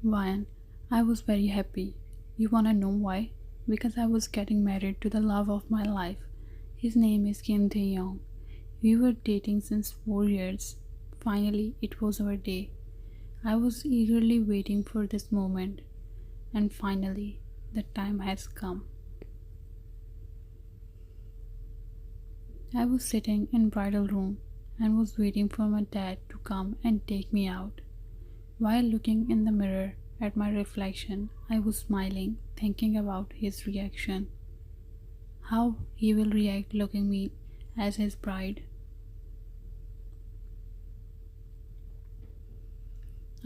Ryan, I was very happy. You wanna know why? Because I was getting married to the love of my life. His name is Kim Taehyung. We were dating since 4 years. Finally, it was our day. I was eagerly waiting for this moment, and finally, the time has come. I was sitting in bridal room and was waiting for my dad to come and take me out. While looking in the mirror at my reflection, I was smiling, thinking about his reaction. How he will react looking me as his bride.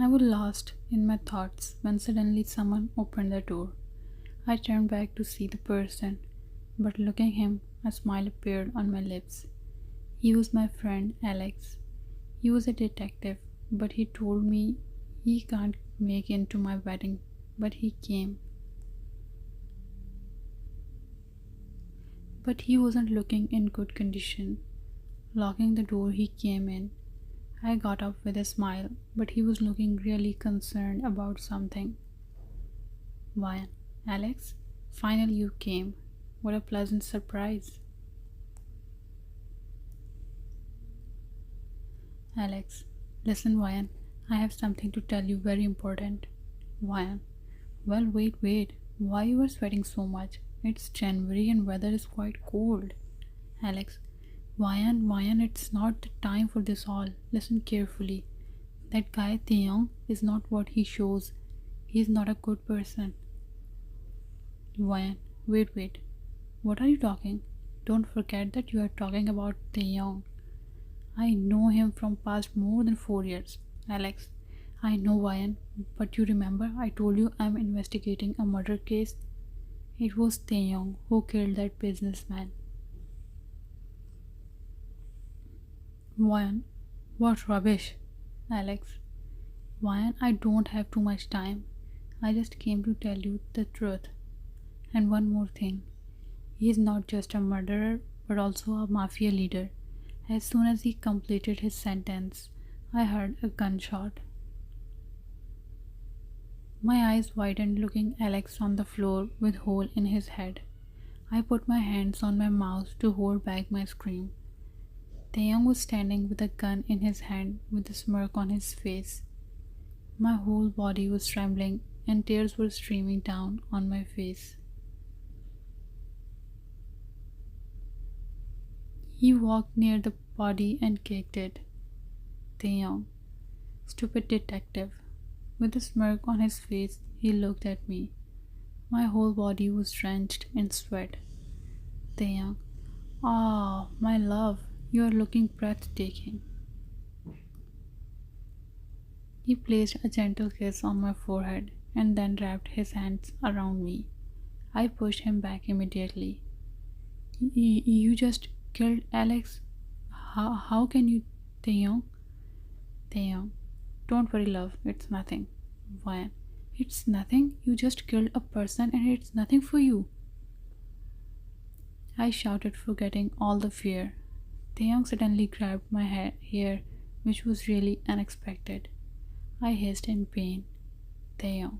I was lost in my thoughts when suddenly someone opened the door. I turned back to see the person, but looking him, a smile appeared on my lips. He was my friend Alex. He was a detective, but he told me he can't make it to my wedding, but he came. But he wasn't looking in good condition. Locking the door, he came in. I got up with a smile, but he was looking really concerned about something. Why, Alex, finally you came. What a pleasant surprise. Alex, listen, Ryan, I have something to tell you very important. Ryan, well, wait. Why you are sweating so much? It's January and weather is quite cold. Alex, Ryan, it's not the time for this all. Listen carefully. That guy Taehyung is not what he shows. He is not a good person. Ryan, wait. What are you talking? Don't forget that you are talking about Taehyung. I know him from past more than 4 years. Alex, I know Ryan, but you remember I told you I'm investigating a murder case? It was Taehyung who killed that businessman. Ryan, what rubbish. Alex, Ryan, I don't have too much time. I just came to tell you the truth. And one more thing. He is not just a murderer, but also a mafia leader. As soon as he completed his sentence, I heard a gunshot. My eyes widened looking Alex on the floor with hole in his head. I put my hands on my mouth to hold back my scream. Taeyong was standing with a gun in his hand with a smirk on his face. My whole body was trembling and tears were streaming down on my face. He walked near the body and kicked it. Taeyong, stupid detective. With a smirk on his face, he looked at me. My whole body was drenched in sweat. Taeyong, ah, my love, you are looking breathtaking. He placed a gentle kiss on my forehead and then wrapped his hands around me. I pushed him back immediately. You just killed Alex? How can you, Taeyong? Taeyong, don't worry, love, it's nothing. Why? It's nothing? You just killed a person and it's nothing for you. I shouted, forgetting all the fear. Taeyong suddenly grabbed my hair, which was really unexpected. I hissed in pain. Taeyong,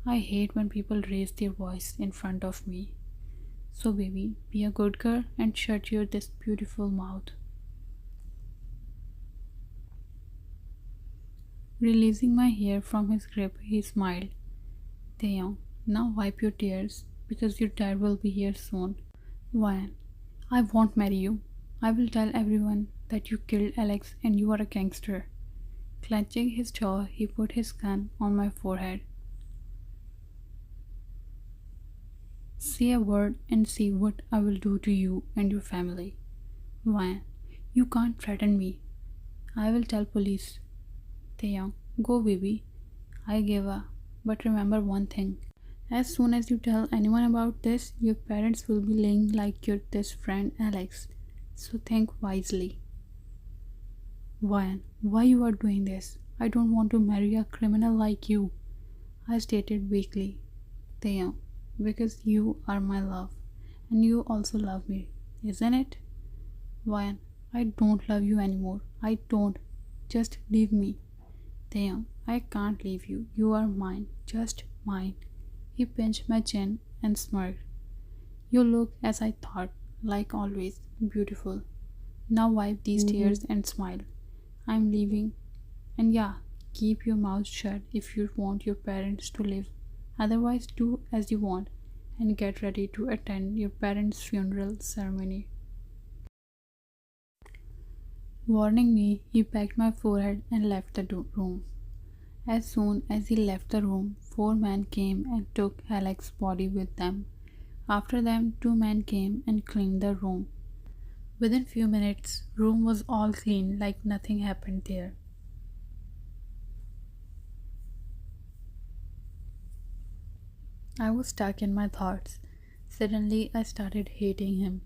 I hate when people raise their voice in front of me. So baby, be a good girl and shut your this beautiful mouth. Releasing my hair from his grip, he smiled. Taeyong, now wipe your tears because your dad will be here soon. Ryan, I won't marry you. I will tell everyone that you killed Alex and you are a gangster. Clenching his jaw, he put his gun on my forehead. Say a word and see what I will do to you and your family. Ryan, you can't threaten me. I will tell police. Taeyong, go baby. I gave up. But remember one thing. As soon as you tell anyone about this, your parents will be laying like your this friend Alex. So think wisely. Ryan, why you are doing this? I don't want to marry a criminal like you. I stated weakly. Taeyong, because you are my love. And you also love me, isn't it? Ryan, I don't love you anymore. I don't. Just leave me. Taehyung, I can't leave you. You are mine, just mine. He pinched my chin and smirked. You look, as I thought, like always, beautiful. Now wipe these tears and smile. I'm leaving. And yeah, keep your mouth shut if you want your parents to live. Otherwise, do as you want and get ready to attend your parents' funeral ceremony. Warning me, he pecked my forehead and left the room. As soon as he left the room, four men came and took Alex's body with them. After them, two men came and cleaned the room. Within few minutes, room was all clean like nothing happened there. I was stuck in my thoughts. Suddenly, I started hating him.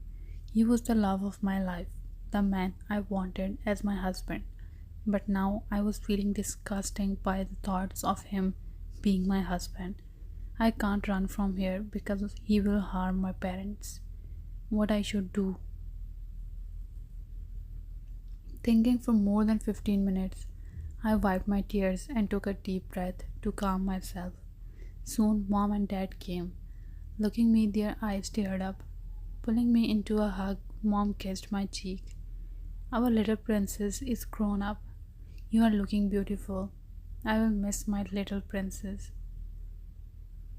He was the love of my life, the man I wanted as my husband. But now I was feeling disgusting by the thoughts of him being my husband. I can't run from here because he will harm my parents. What I should do? Thinking for more than 15 minutes, I wiped my tears and took a deep breath to calm myself. Soon mom and dad came. Looking me, their eyes teared up. Pulling me into a hug, mom kissed my cheek. Our little princess is grown up. You are looking beautiful. I will miss my little princess.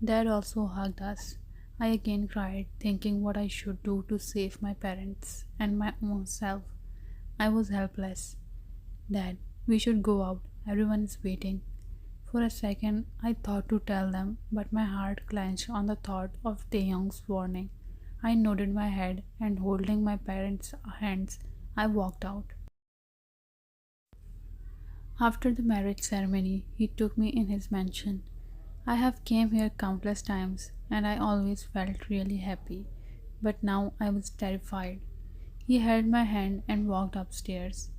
Dad also hugged us. I again cried, thinking what I should do to save my parents and my own self. I was helpless. Dad, we should go out. Everyone is waiting. For a second, I thought to tell them, but my heart clenched on the thought of Taehyung's warning. I nodded my head and holding my parents' hands, I walked out. After the marriage ceremony, he took me in his mansion. I have came here countless times and I always felt really happy, but now I was terrified. He held my hand and walked upstairs.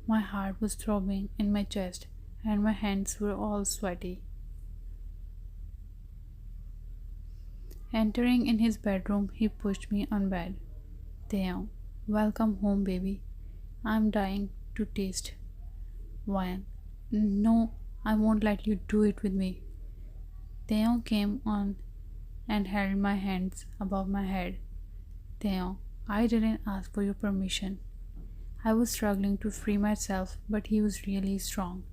My heart was throbbing in my chest and my hands were all sweaty. Entering in his bedroom, he pushed me on bed. Taehyung, welcome home, baby. I'm dying to taste wine. No, I won't let you do it with me. Taehyung came on and held my hands above my head. Taehyung, I didn't ask for your permission. I was struggling to free myself, but he was really strong.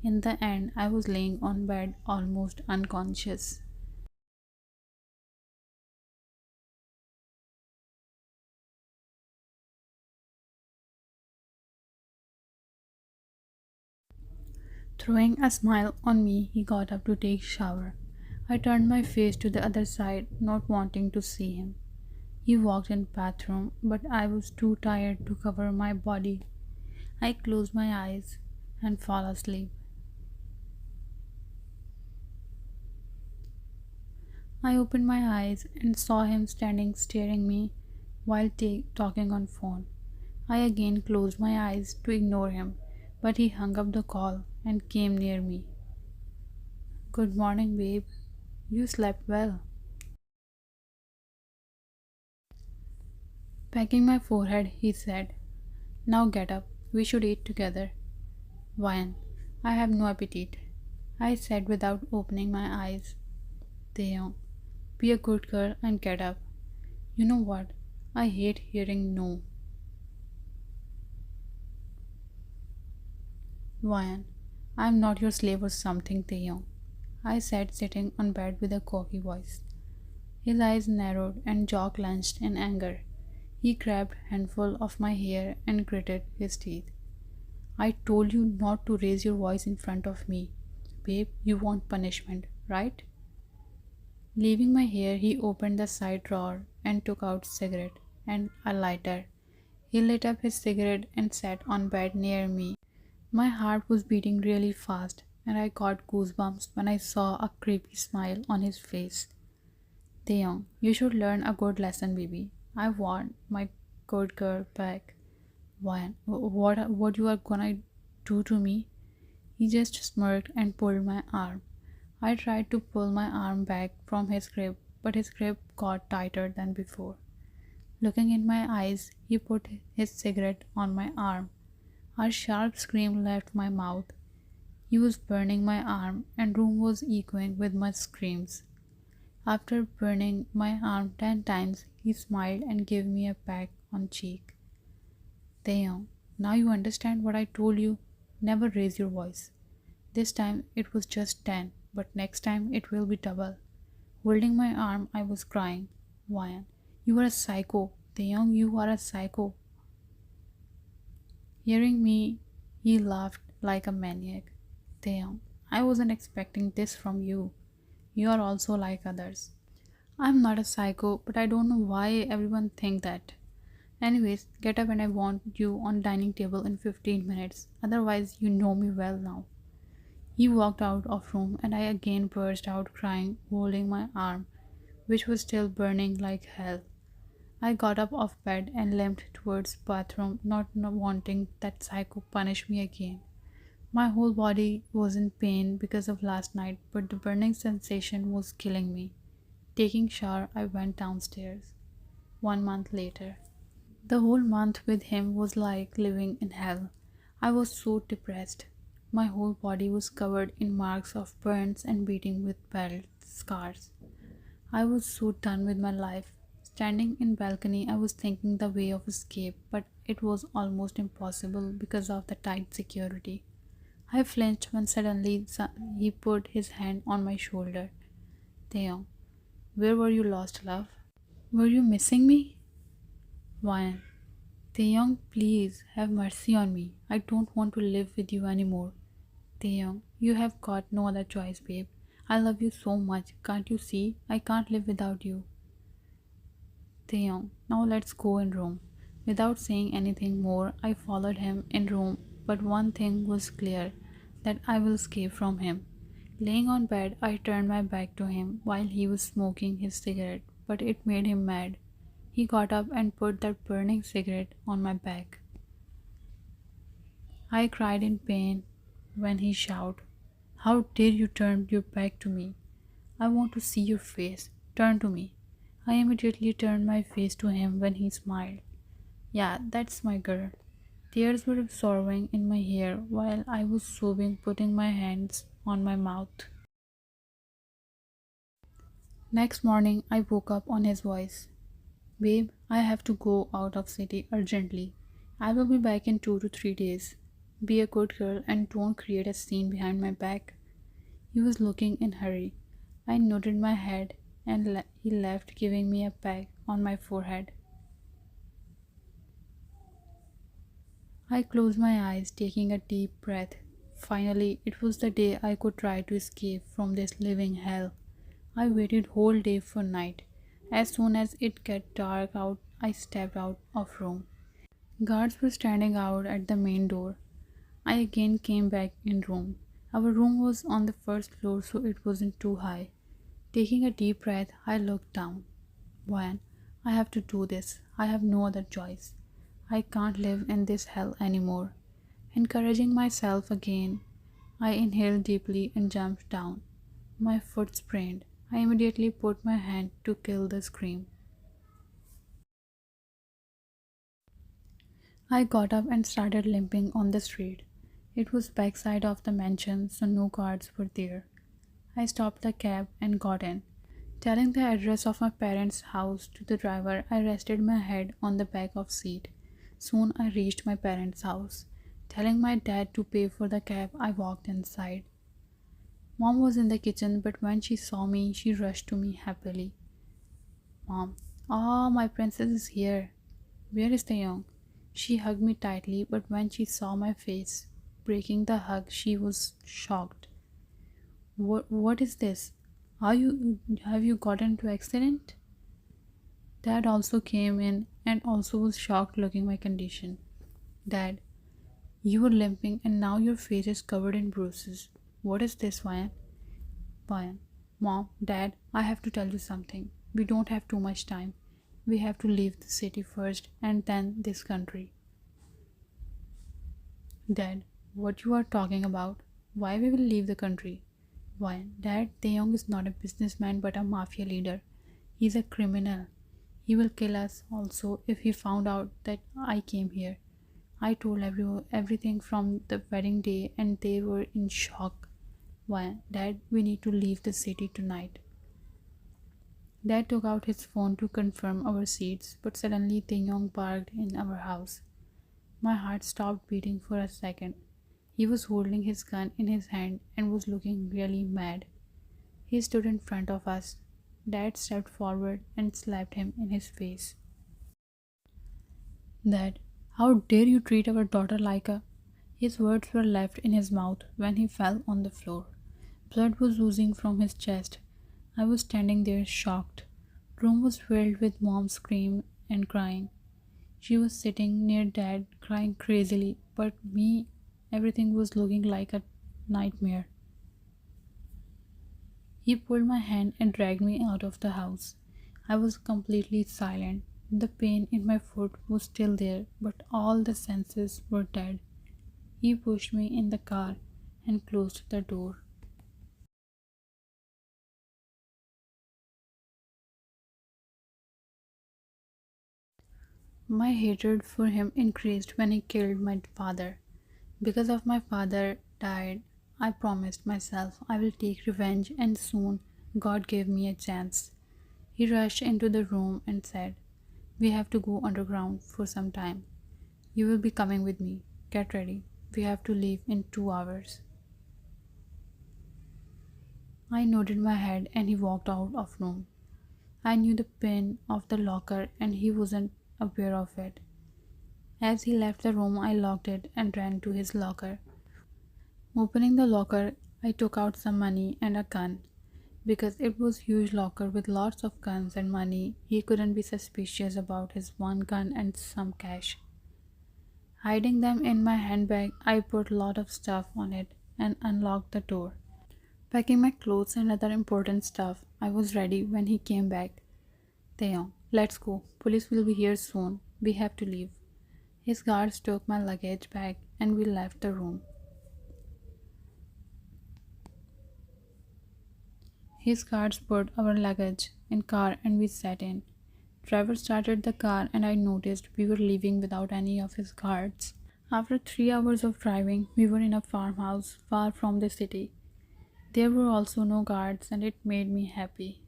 In the end, I was laying on bed almost unconscious. Throwing a smile on me, he got up to take shower. I turned my face to the other side, not wanting to see him. He walked in the bathroom, but I was too tired to cover my body. I closed my eyes and fall asleep. I opened my eyes and saw him standing staring me while talking on phone. I again closed my eyes to ignore him, but he hung up the call and came near me. Good morning, babe. You slept well. Pecking my forehead, he said, now get up. We should eat together. Wine. I have no appetite. I said without opening my eyes. Taehyung, be a good girl and get up. You know what? I hate hearing no. Wine. I am not your slave or something, Taehyung. I said, sitting on bed with a cocky voice. His eyes narrowed and jaw clenched in anger. He grabbed a handful of my hair and gritted his teeth. I told you not to raise your voice in front of me. Babe, you want punishment, right? Leaving my hair, he opened the side drawer and took out a cigarette and a lighter. He lit up his cigarette and sat on bed near me. My heart was beating really fast and I got goosebumps when I saw a creepy smile on his face. Taehyung, you should learn a good lesson, baby. I want my good girl back. What you are gonna do to me? He just smirked and pulled my arm. I tried to pull my arm back from his grip, but his grip got tighter than before. Looking in my eyes, he put his cigarette on my arm. A sharp scream left my mouth. He was burning my arm and room was echoing with my screams. After burning my arm 10 times, he smiled and gave me a peck on cheek. Taehyung, now you understand what I told you? Never raise your voice. This time it was just 10, but next time it will be double. Holding my arm, I was crying. Wyan, you are a psycho. Taehyung, you are a psycho. Hearing me, he laughed like a maniac. Taehyung, I wasn't expecting this from you. You are also like others. I'm not a psycho, but I don't know why everyone think that. Anyways, get up and I want you on dining table in 15 minutes. Otherwise, you know me well now. He walked out of room and I again burst out crying, holding my arm, which was still burning like hell. I got up off bed and limped towards bathroom, not wanting that psycho punish me again. My whole body was in pain because of last night, but the burning sensation was killing me. Taking shower, I went downstairs. 1 month later. The whole month with him was like living in hell. I was so depressed. My whole body was covered in marks of burns and beating with belt scars. I was so done with my life. Standing in balcony, I was thinking the way of escape, but it was almost impossible because of the tight security. I flinched when suddenly he put his hand on my shoulder. Taehyung, where were you lost, love? Were you missing me? Why? Taehyung, please have mercy on me. I don't want to live with you anymore. Taehyung, you have got no other choice, babe. I love you so much. Can't you see? I can't live without you. Taehyung, now let's go in room. Without saying anything more, I followed him in room, but one thing was clear, that I will escape from him. Laying on bed, I turned my back to him while he was smoking his cigarette, but it made him mad. He got up and put that burning cigarette on my back. I cried in pain when he shouted, how dare you turn your back to me? I want to see your face. Turn to me. I immediately turned my face to him when he smiled. Yeah, that's my girl. Tears were absorbing in my hair while I was sobbing, putting my hands on my mouth. Next morning, I woke up on his voice. Babe, I have to go out of city urgently. I will be back in 2 to 3 days. Be a good girl and don't create a scene behind my back. He was looking in hurry. I nodded my head and he left, giving me a peck on my forehead. I closed my eyes, taking a deep breath. Finally, it was the day I could try to escape from this living hell. I waited whole day for night. As soon as it got dark out, I stepped out of room. Guards were standing out at the main door. I again came back in room. Our room was on the first floor, so it wasn't too high. Taking a deep breath, I looked down. Juan, I have to do this. I have no other choice. I can't live in this hell anymore. Encouraging myself again, I inhaled deeply and jumped down. My foot sprained. I immediately put my hand to kill the scream. I got up and started limping on the street. It was backside of the mansion, so no guards were there. I stopped the cab and got in. Telling the address of my parents' house to the driver, I rested my head on the back of seat. Soon I reached my parents' house. Telling my dad to pay for the cab, I walked inside. Mom was in the kitchen, but when she saw me, she rushed to me happily. Mom, ah, my princess is here. Where is Taehyung? She hugged me tightly, but when she saw my face, breaking the hug, she was shocked. What is this? Have you gotten into accident? Dad also came in and also was shocked looking my condition. Dad, you were limping and now your face is covered in bruises. What is this, Vayan? Vayan, Mom, Dad, I have to tell you something. We don't have too much time. We have to leave the city first and then this country. Dad, what you are talking about? Why we will leave the country? Why, Dad, Taehyung is not a businessman but a mafia leader. He's a criminal. He will kill us also if he found out that I came here. I told everything from the wedding day, and they were in shock. Why, Dad, we need to leave the city tonight. Dad took out his phone to confirm our seats, but suddenly taehyung barked in our house. My heart stopped beating for a second. He was holding his gun in his hand and was looking really mad. He stood in front of us. Dad stepped forward and slapped him in his face. Dad, how dare you treat our daughter like a. His words were left in his mouth when he fell on the floor. Blood was oozing from his chest. I was standing there shocked. The room was filled with mom's scream and crying. She was sitting near Dad, crying crazily, but me, everything was looking like a nightmare. He pulled my hand and dragged me out of the house. I was completely silent. The pain in my foot was still there, but all the senses were dead. He pushed me in the car and closed the door. My hatred for him increased when he killed my father. Because of my father died, I promised myself I will take revenge, and soon God gave me a chance. He rushed into the room and said, "We have to go underground for some time. You will be coming with me. Get ready. We have to leave in 2 hours." I nodded my head and he walked out of room. I knew the pin of the locker and he wasn't aware of it. As he left the room, I locked it and ran to his locker. Opening the locker, I took out some money and a gun. Because it was a huge locker with lots of guns and money, he couldn't be suspicious about his one gun and some cash. Hiding them in my handbag, I put a lot of stuff on it and unlocked the door. Packing my clothes and other important stuff, I was ready when he came back. "Taehyung, let's go. Police will be here soon. We have to leave." His guards took my luggage bag and we left the room. His guards put our luggage in car and we sat in. Driver started the car and I noticed we were leaving without any of his guards. After 3 hours of driving, we were in a farmhouse far from the city. There were also no guards and it made me happy.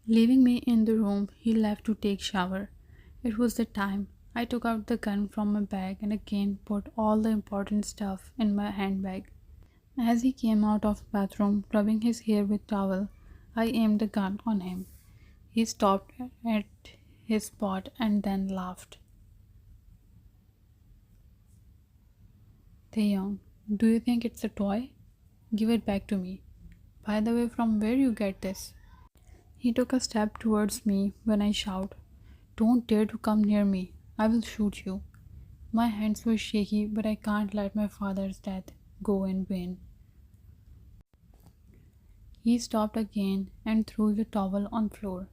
Leaving me in the room, he left to take shower. It was the time. I took out the gun from my bag and again put all the important stuff in my handbag. As he came out of the bathroom, rubbing his hair with towel, I aimed the gun on him. He stopped at his spot and then laughed. "Taehyung, do you think it's a toy? Give it back to me. By the way, from where you get this?" He took a step towards me when I shouted, "Don't dare to come near me. I will shoot you." My hands were shaky, but I can't let my father's death go in vain. He stopped again and threw the towel on the floor.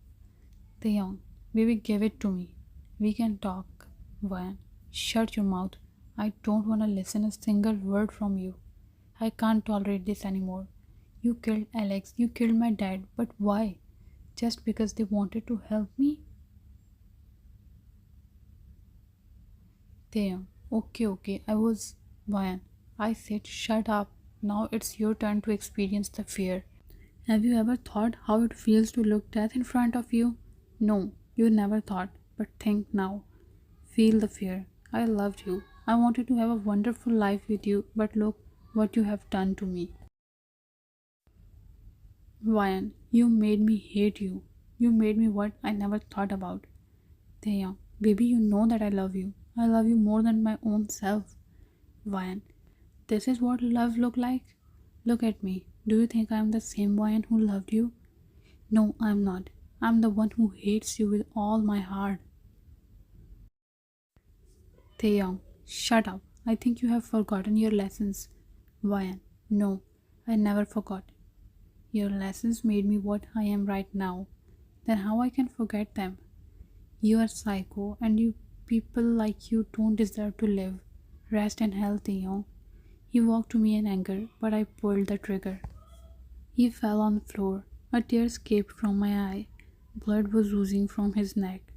"Taehyung, baby, give it to me. We can talk." "Vayan, shut your mouth. I don't want to listen a single word from you. I can't tolerate this anymore. You killed Alex, you killed my dad, but why? Just because they wanted to help me?" "Taehyung, okay, I was Vayan. I said shut up. Now it's your turn to experience the fear. Have you ever thought how it feels to look death in front of you? No, you never thought, but think now. Feel the fear. I loved you. I wanted to have a wonderful life with you, but look what you have done to me. Ryan, you made me hate you. You made me what I never thought about. Taehyung, baby, you know that I love you. I love you more than my own self. Ryan, this is what love look like? Look at me. Do you think I am the same Ryan who loved you? No, I'm not. I'm the one who hates you with all my heart. Taehyung, shut up. I think you have forgotten your lessons. Ryan, no, I never forgot. Your lessons made me what I am right now. Then how I can forget them? You are psycho and you people like you don't deserve to live. Rest in hell, Taehyung. He walked to me in anger, but I pulled the trigger. He fell on the floor. A tear escaped from my eye. Blood was oozing from his neck.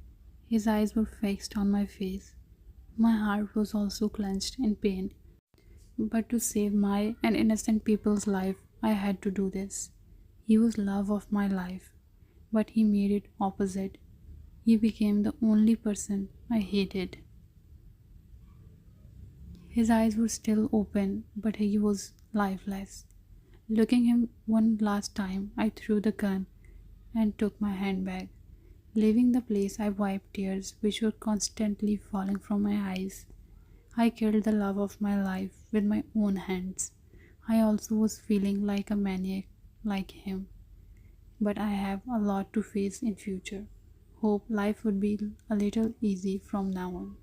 His eyes were fixed on my face. My heart was also clenched in pain. But to save my and innocent people's life, I had to do this. He was love of my life, but he made it opposite. He became the only person I hated. His eyes were still open, but he was lifeless. Looking him one last time, I threw the gun and took my handbag. Leaving the place, I wiped tears which were constantly falling from my eyes. I killed the love of my life with my own hands. I also was feeling like a maniac like him, but I have a lot to face in future. Hope life would be a little easy from now on.